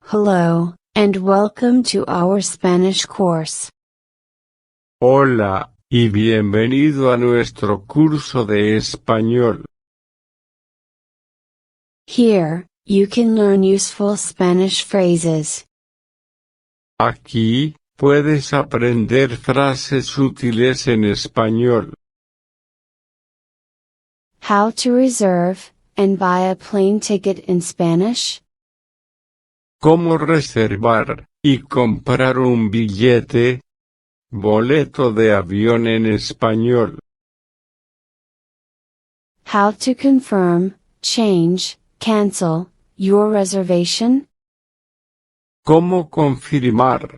Hello, and welcome to our Spanish course. Hola, y bienvenido a nuestro curso de español. Here, you can learn useful Spanish phrases. Aquí, puedes aprender frases útiles en español. How to reserve and buy a plane ticket in Spanish? Cómo reservar y comprar un boleto de avión en español. How to confirm, change, cancel, your reservation? Cómo confirmar,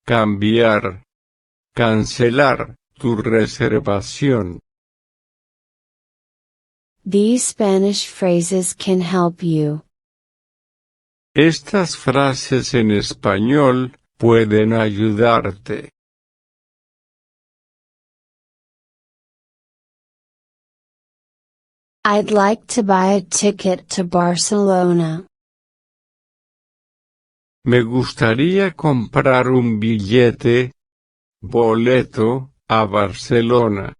cambiar, cancelar tu reservación. These Spanish phrases can help you. Estas frases en español pueden ayudarte. I'd like to buy a ticket to Barcelona. Me gustaría comprar un boleto, a Barcelona.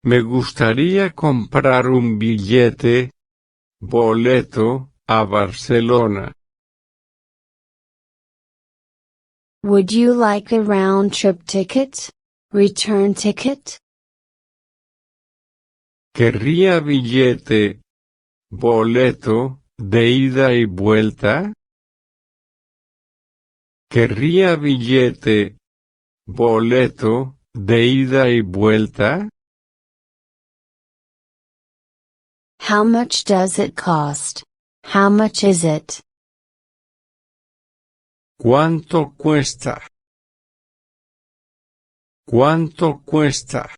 Me gustaría comprar un boleto, a Barcelona. Would you like a round-trip ticket? Return ticket? ¿Querría boleto, de ida y vuelta? ¿Querría boleto, de ida y vuelta? How much does it cost? How much is it? ¿Cuánto cuesta? ¿Cuánto cuesta?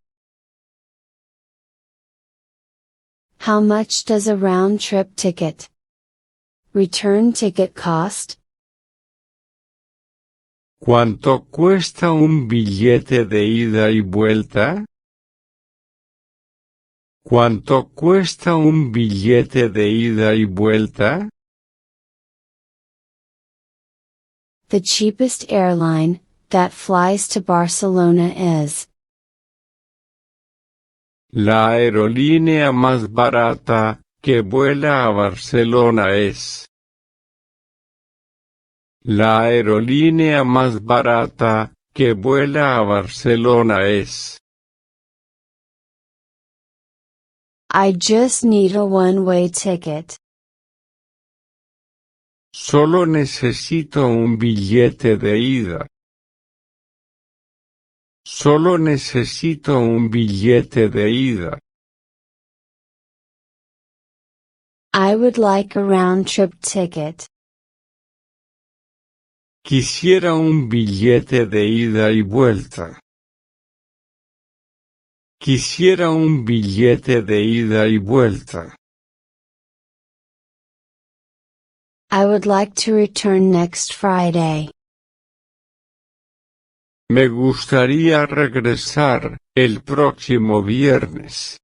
How much does a round-trip ticket? Return ticket cost? ¿Cuánto cuesta un billete de ida y vuelta? ¿Cuánto cuesta un billete de ida y vuelta? The cheapest airline that flies to Barcelona is. La aerolínea más barata que vuela a Barcelona es. La aerolínea más barata que vuela a Barcelona es. I just need a one-way ticket. Solo necesito un billete de ida. Solo necesito un billete de ida. I would like a round-trip ticket. Quisiera un billete de ida y vuelta. Quisiera un billete de ida y vuelta. I would like to return next Friday. Me gustaría regresar el próximo viernes.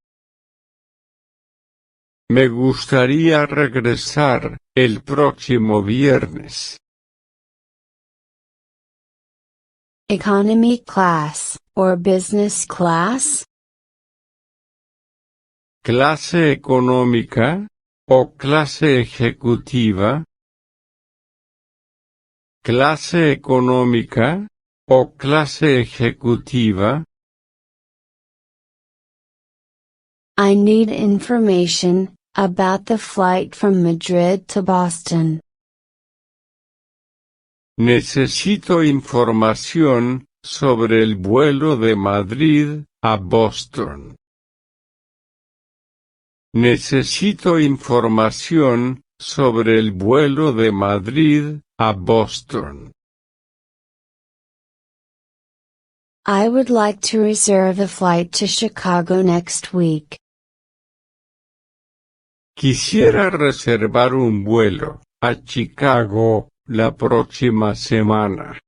Me gustaría regresar el próximo viernes. Economy class, or business class? ¿Clase económica o clase ejecutiva? ¿Clase económica o clase ejecutiva? I need information about the flight from Madrid to Boston. Necesito información sobre el vuelo de Madrid a Boston. Necesito información sobre el vuelo de Madrid a Boston. I would like to reserve a flight to Chicago next week. Quisiera reservar un vuelo a Chicago la próxima semana.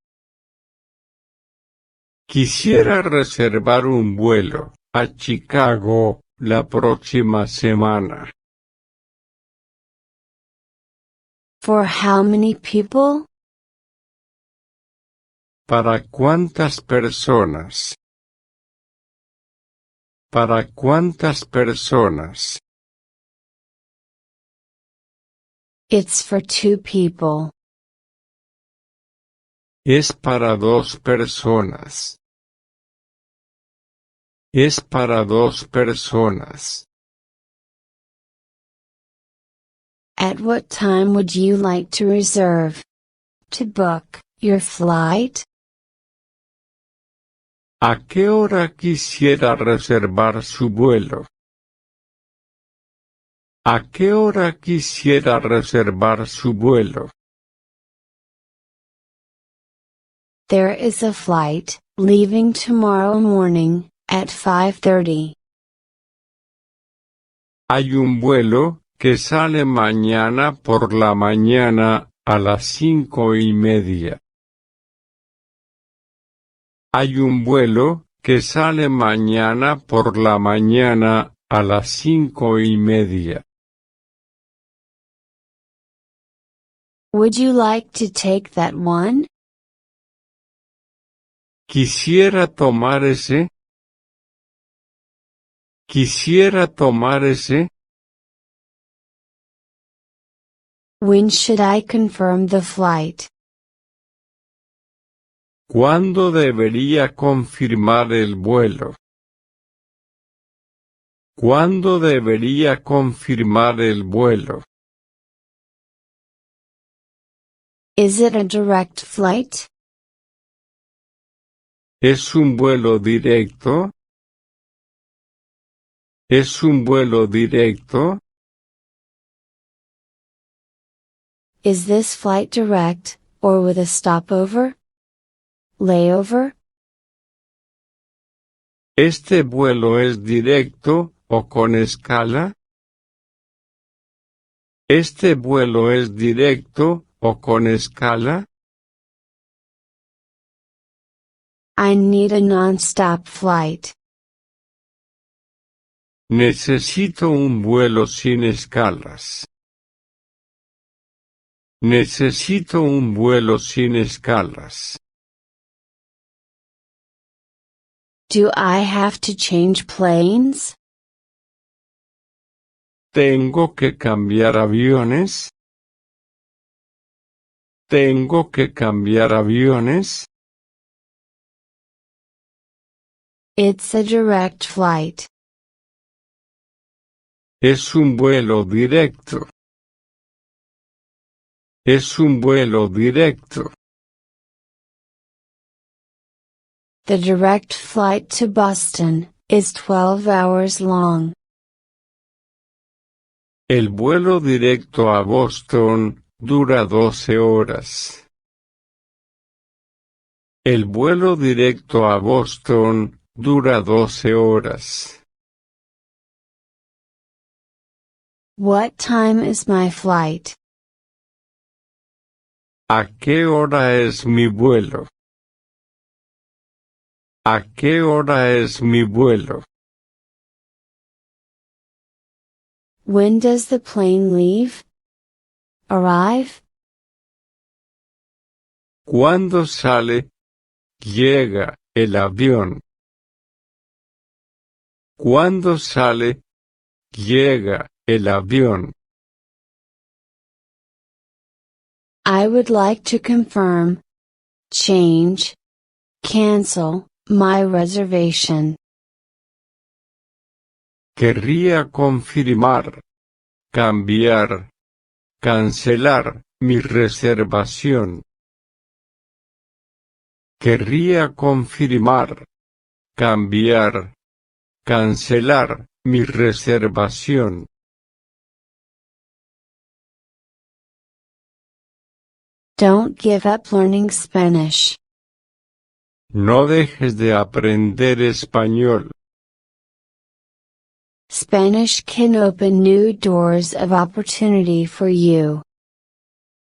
Quisiera reservar un vuelo a Chicago la próxima semana. For how many people? ¿Para cuántas personas? ¿Para cuántas personas? It's for 2 people. Es para 2 personas. Es para 2 personas. At what time would you like to reserve? To book your flight? ¿A qué hora quisiera reservar su vuelo? ¿A qué hora quisiera reservar su vuelo? There is a flight, leaving tomorrow morning, at 5:30. Hay un vuelo, que sale mañana por la mañana, a las 5:30. Hay un vuelo, que sale mañana por la mañana, a las 5:30. Would you like to take that one? Quisiera tomar ese. Quisiera tomar ese. When should I confirm the flight? ¿Cuándo debería confirmar el vuelo? ¿Cuándo debería confirmar el vuelo? Is it a direct flight? ¿Es un vuelo directo? ¿Es un vuelo directo? Is this flight direct, or with a stopover? Layover? ¿Este vuelo es directo, o con escala? ¿Este vuelo es directo, o con escala? I need a non-stop flight. Necesito un vuelo sin escalas. Necesito un vuelo sin escalas. Do I have to change planes? ¿Tengo que cambiar aviones? ¿Tengo que cambiar aviones? It's a direct flight. Es un vuelo directo. Es un vuelo directo. The direct flight to Boston is 12 hours long. El vuelo directo a Boston dura 12 horas. El vuelo directo a Boston dura 12 horas. What time is my flight? ¿A qué hora es mi vuelo? ¿A qué hora es mi vuelo? When does the plane leave? Arrive? ¿Cuándo sale? Llega el avión. ¿Cuándo sale? Llega el avión. I would like to confirm, change, cancel, my reservation. Querría confirmar, cambiar, cancelar mi reservación. Querría confirmar, cambiar, cancelar mi reservación. Don't give up learning Spanish. No dejes de aprender español. Spanish can open new doors of opportunity for you.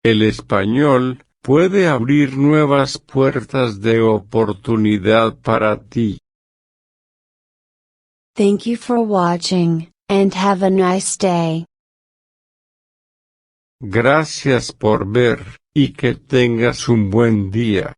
El español puede abrir nuevas puertas de oportunidad para ti. Thank you for watching, and have a nice day. Gracias por ver, y que tengas un buen día.